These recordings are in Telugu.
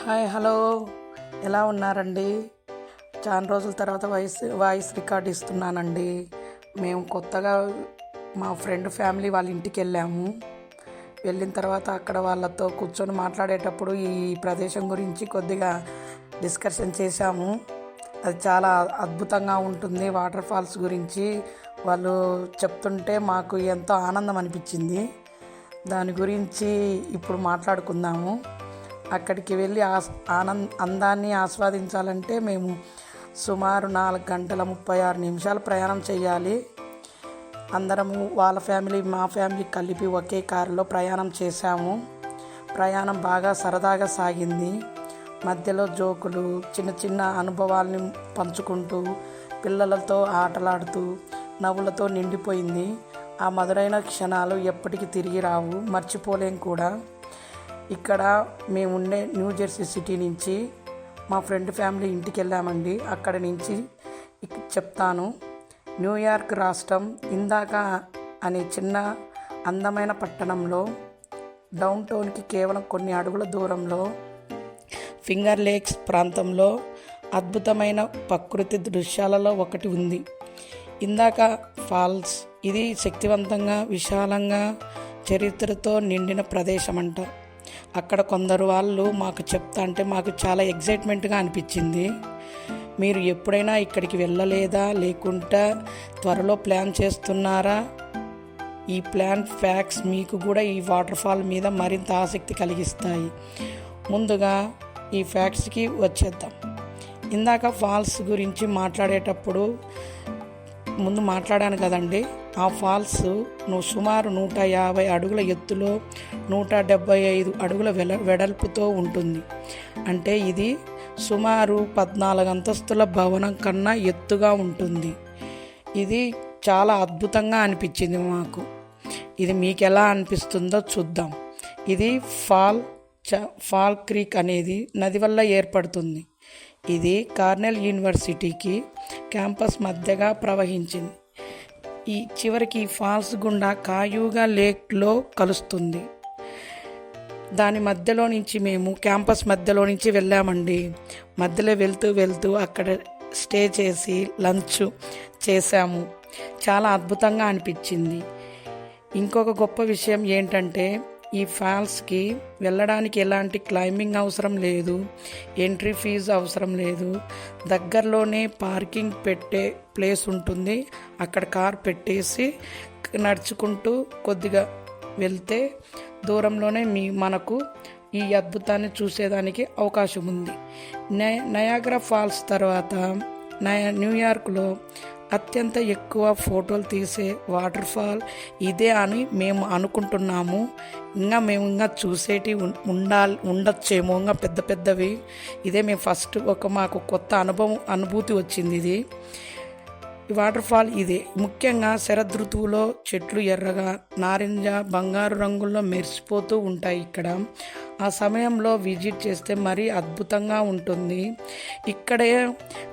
హాయ్ హలో, ఎలా ఉన్నారండి? చాలా రోజుల తర్వాత వాయిస్ రికార్డ్ ఇస్తున్నానండి. మేము కొత్తగా మా ఫ్రెండ్ ఫ్యామిలీ వాళ్ళ ఇంటికి వెళ్ళిన తర్వాత అక్కడ వాళ్ళతో కూర్చొని మాట్లాడేటప్పుడు ఈ ప్రదేశం గురించి కొద్దిగా డిస్కషన్ చేశాము. అది చాలా అద్భుతంగా ఉంటుంది. వాటర్ ఫాల్స్ గురించి వాళ్ళు చెప్తుంటే మాకు ఎంతో ఆనందం అనిపించింది. దాని గురించి ఇప్పుడు మాట్లాడుకుందాము. అక్కడికి వెళ్ళి అందాన్ని ఆస్వాదించాలంటే మేము సుమారు 4 గంటల 36 నిమిషాలు ప్రయాణం చేయాలి. అందరము వాళ్ళ ఫ్యామిలీ మా ఫ్యామిలీ కలిపి ఒకే కారులో ప్రయాణం చేశాము. ప్రయాణం బాగా సరదాగా సాగింది. మధ్యలో జోకులు, చిన్న చిన్న అనుభవాల్ని పంచుకుంటూ పిల్లలతో ఆటలాడుతూ నవ్వులతో నిండిపోయింది. ఆ మధురైన క్షణాలు ఎప్పటికీ తిరిగి రావు, మర్చిపోలేం కూడా. ఇక్కడ మేముండే న్యూ జెర్సీ సిటీ నుంచి మా ఫ్రెండ్ ఫ్యామిలీ ఇంటికి వెళ్ళామండి. అక్కడి నుంచి చెప్తాను. న్యూయార్క్ రాష్ట్రం ఇందాక అనే చిన్న అందమైన పట్టణంలో డౌన్ టౌన్కి కేవలం కొన్ని అడుగుల దూరంలో ఫింగర్ లేక్స్ ప్రాంతంలో అద్భుతమైన ప్రకృతి దృశ్యాలలో ఒకటి ఉంది. ఇందాక ఫాల్స్. ఇది శక్తివంతంగా, విశాలంగా, చరిత్రతో నిండిన ప్రదేశం అంట. అక్కడ కొందరు వాళ్ళు మాకు చెప్తా మాకు చాలా ఎగ్జైట్మెంట్గా అనిపించింది. మీరు ఎప్పుడైనా ఇక్కడికి వెళ్ళలేదా, లేకుంటే త్వరలో ప్లాన్ చేస్తున్నారా? ఈ ప్లాన్ ఫ్యాక్ట్స్ మీకు కూడా ఈ వాటర్ ఫాల్ మీద మరింత ఆసక్తి కలిగిస్తాయి. ముందుగా ఈ ఫ్యాక్ట్స్కి వచ్చేద్దాం. ఇందాక ఫాల్స్ గురించి మాట్లాడేటప్పుడు ముందు మాట్లాడాను కదండి. ఆ ఫాల్స్ సుమారు 150 అడుగుల ఎత్తులో 175 అడుగుల వెడల్పుతో ఉంటుంది. అంటే ఇది సుమారు 14 అంతస్తుల భవనం కన్నా ఎత్తుగా ఉంటుంది. ఇది చాలా అద్భుతంగా అనిపించింది మాకు. ఇది మీకు ఎలా అనిపిస్తుందో చూద్దాం. ఇది ఫాల్ క్రీక్ అనేది నది వల్ల ఏర్పడుతుంది. ఇది కార్నెల్ యూనివర్సిటీకి క్యాంపస్ మధ్యగా ప్రవహించింది. ఈ చివరికి ఫాల్స్ గుండా కాయూగా లేక్లో కలుస్తుంది. దాని మధ్యలో నుంచి మేము క్యాంపస్ మధ్యలో నుంచి వెళ్ళామండి. మధ్యలో వెళ్తూ అక్కడ స్టే చేసి లంచ్ చేసాము. చాలా అద్భుతంగా అనిపించింది. ఇంకొక గొప్ప విషయం ఏంటంటే ఈ ఫాల్స్కి వెళ్ళడానికి ఎలాంటి క్లైంబింగ్ అవసరం లేదు, ఎంట్రీ ఫీజు అవసరం లేదు. దగ్గరలోనే పార్కింగ్ పెట్టే ప్లేస్ ఉంటుంది. అక్కడ కార్ పెట్టేసి నడుచుకుంటూ కొద్దిగా వెళ్తే దూరంలోనే మనకు ఈ అద్భుతాన్ని చూసేదానికి అవకాశం ఉంది. నయాగ్రా ఫాల్స్ తర్వాత న్యూయార్క్లో అత్యంత ఎక్కువ ఫోటోలు తీసే వాటర్ ఫాల్ ఇదే అని మేము అనుకుంటున్నాము. మేము చూసేటి ఉండొచ్చేమో, ఇంకా పెద్ద పెద్దవి. ఇదే మేము ఫస్ట్ మాకు కొత్త అనుభూతి వచ్చింది. ఇది ఈ వాటర్ ఫాల్ ఇదే. ముఖ్యంగా శరదృతువులో చెట్లు ఎర్రగా, నారింజ, బంగారు రంగుల్లో మెరిసిపోతూ ఉంటాయి. ఇక్కడ ఆ సమయంలో విజిట్ చేస్తే మరీ అద్భుతంగా ఉంటుంది. ఇక్కడే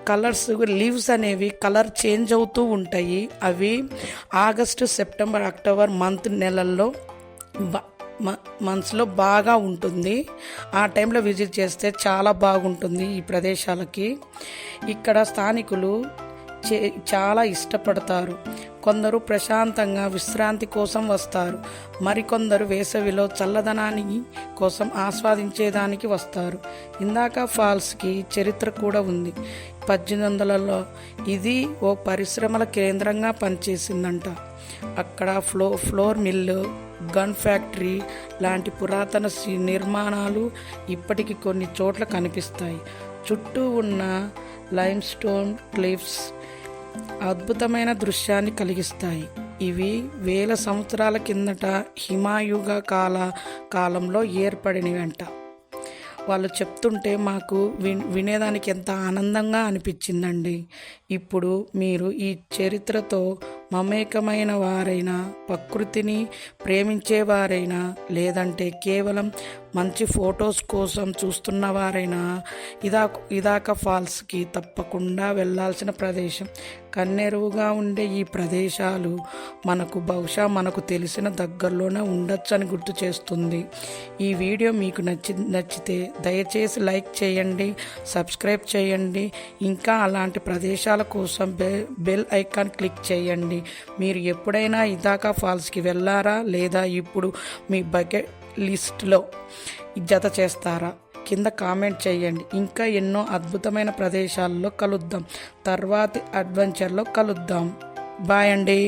కలర్స్, లీవ్స్ అనేవి కలర్ చేంజ్ అవుతూ ఉంటాయి. అవి ఆగస్టు, సెప్టెంబర్, అక్టోబర్ నెలల్లో మంత్స్లో బాగా ఉంటుంది. ఆ టైంలో విజిట్ చేస్తే చాలా బాగుంటుంది ఈ ప్రదేశాలకి. ఇక్కడ స్థానికులు చాలా ఇష్టపడతారు. కొందరు ప్రశాంతంగా విశ్రాంతి కోసం వస్తారు. మరికొందరు వేసవిలో చల్లదనాన్ని కోసం ఆస్వాదించేదానికి వస్తారు. ఇందాక ఫాల్స్కి చరిత్ర కూడా ఉంది. 1800లలో ఇది ఓ పరిశ్రమల కేంద్రంగా పనిచేసిందంట. అక్కడ ఫ్లోర్ మిల్లు, గన్ ఫ్యాక్టరీ లాంటి పురాతన నిర్మాణాలు ఇప్పటికీ కొన్ని చోట్ల కనిపిస్తాయి. చుట్టూ ఉన్న లైమ్ స్టోన్ క్లిఫ్స్ అద్భుతమైన దృశ్యాన్ని కలిగిస్తాయి. ఇవి వేల సంవత్సరాల కిందట హిమయుగ కాలంలో ఏర్పడినవంట. వాళ్ళు చెప్తుంటే మాకు వినేదానికి ఎంత ఆనందంగా అనిపించిందండి. ఇప్పుడు మీరు ఈ చరిత్రతో మమేకమైన వారైనా, ప్రకృతిని ప్రేమించేవారైనా, లేదంటే కేవలం మంచి ఫొటోస్ కోసం చూస్తున్నవారైనా ఇదాక ఫాల్స్కి తప్పకుండా వెళ్ళాల్సిన ప్రదేశం. కన్నెరువుగా ఉండే ఈ ప్రదేశాలు బహుశా మనకు తెలిసిన దగ్గరలోనే ఉండొచ్చని గుర్తు చేస్తుంది. ఈ వీడియో మీకు నచ్చితే దయచేసి లైక్ చేయండి, సబ్స్క్రైబ్ చేయండి. ఇంకా అలాంటి ప్రదేశాల కోసం బెల్ ఐకాన్ క్లిక్ చేయండి. మీరు ఎప్పుడైనా ఇదాక ఫాల్స్కి వెళ్ళారా, లేదా ఇప్పుడు మీ బకెట్ లిస్ట్లో జత చేస్తారా? కింద కామెంట్ చేయండి. ఇంకా ఎన్నో అద్భుతమైన ప్రదేశాల్లో కలుద్దాం. తర్వాతి అడ్వెంచర్లో కలుద్దాం. బాయ్ అండి.